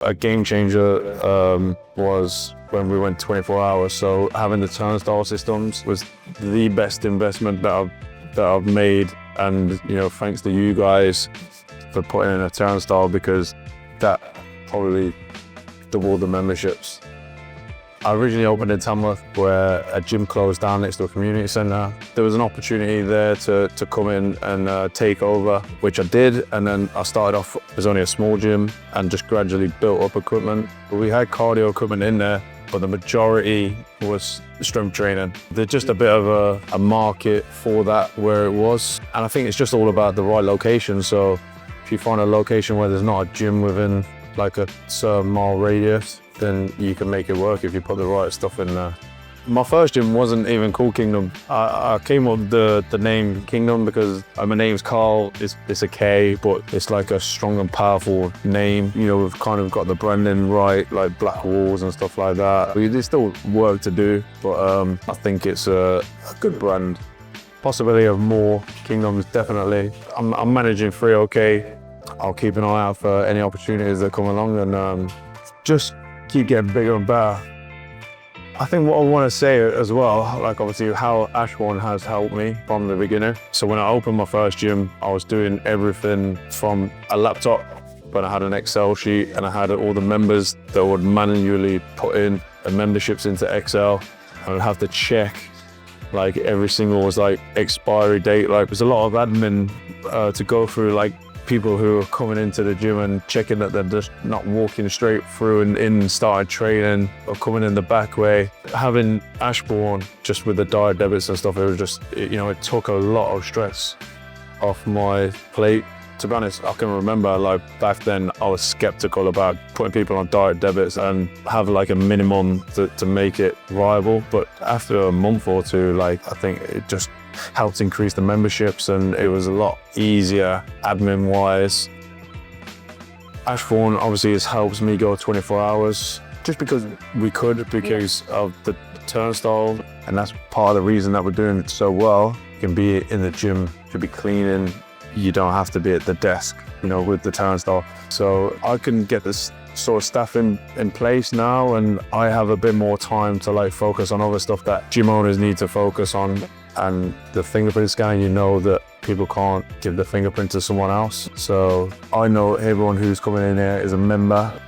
A game changer was when we went 24 hours. So having the turnstile systems was the best investment that I've made. And thanks to you guys for putting in a turnstile, because that probably doubled the memberships. I originally opened in Tamworth, where a gym closed down next to a community centre. There was an opportunity there to come in and take over, which I did. And then I started off as only a small gym and just gradually built up equipment. We had cardio equipment in there, but the majority was strength training. There's just a bit of a market for that where it was. And I think it's just all about the right location. So if you find a location where there's not a gym within like a certain mile radius, then you can make it work if you put the right stuff in there. My first gym wasn't even called Kingdom. I came up with the name Kingdom because my name's Karl. It's a K, but it's like a strong and powerful name. We've kind of got the branding right, like black walls and stuff like that. There's still work to do, but I think it's a good brand. Possibility of more Kingdoms, definitely. I'm managing 3 okay. I'll keep an eye out for any opportunities that come along and just keep getting bigger and better. I think what I want to say as well, like obviously how Ashbourne has helped me from the beginning. So when I opened my first gym, I was doing everything from a laptop, but I had an Excel sheet and I had all the members that would manually put in the memberships into Excel. I would have to check like every single was like expiry date. Like there's a lot of admin to go through, like people who are coming into the gym and checking that they're just not walking straight through and started training or coming in the back way. Having Ashbourne just with the direct debits and stuff, it was just, it took a lot of stress off my plate. To be honest, I can remember like back then I was skeptical about putting people on direct debits and have like a minimum to make it viable. But after a month or two, like I think it just helped increase the memberships and it was a lot easier admin wise. Ashbourne obviously helps me go 24 hours just because we could, because of the turnstile, and that's part of the reason that we're doing it so well. You can be in the gym, you can be cleaning, you don't have to be at the desk, with the turnstile. So I can get this sort of staff in place now, and I have a bit more time to like focus on other stuff that gym owners need to focus on. And the fingerprint scanning, that people can't give the fingerprint to someone else. So I know everyone who's coming in here is a member.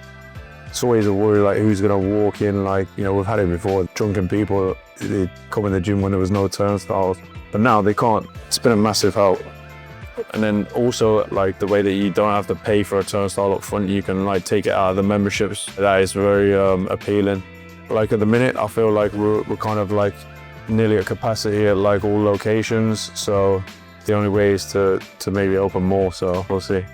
It's always a worry like who's gonna walk in, like, we've had it before, drunken people, they come in the gym when there was no turnstiles, but now they can't. It's been a massive help. And then also like the way that you don't have to pay for a turnstile up front, you can like take it out of the memberships. That is very appealing. Like at the minute, I feel like we're kind of like nearly at capacity at like all locations. So the only way is to maybe open more, so we'll see.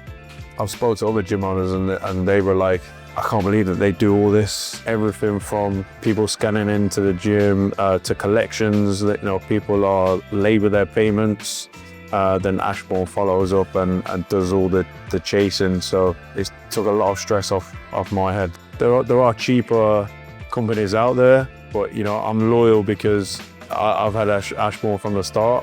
I've spoken to other gym owners and they were like, I can't believe that they do all this. Everything from people scanning into the gym to collections, that people label their payments. Then Ashbourne follows up and does all the chasing. So it took a lot of stress off my head. There are cheaper companies out there, but I'm loyal because I've had Ashbourne from the start,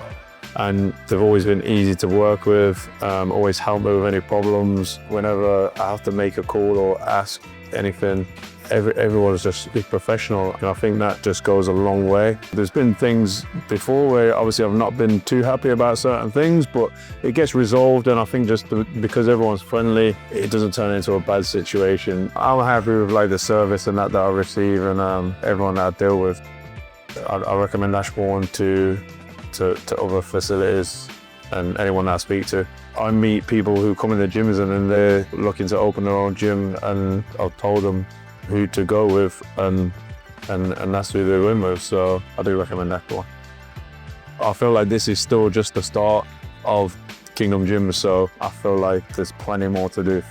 and they've always been easy to work with, always help me with any problems. Whenever I have to make a call or ask anything, everyone's just professional, and I think that just goes a long way. There's been things before where obviously I've not been too happy about certain things, but it gets resolved, and I think just because everyone's friendly, it doesn't turn into a bad situation. I'm happy with like the service and that I receive and everyone that I deal with. I recommend Ashbourne to other facilities and anyone that I speak to. I meet people who come in the gyms and then they're looking to open their own gym, and I've told them who to go with, and that's who they win with. So I do recommend Ashbourne. I feel like this is still just the start of Kingdom Gyms, so I feel like there's plenty more to do.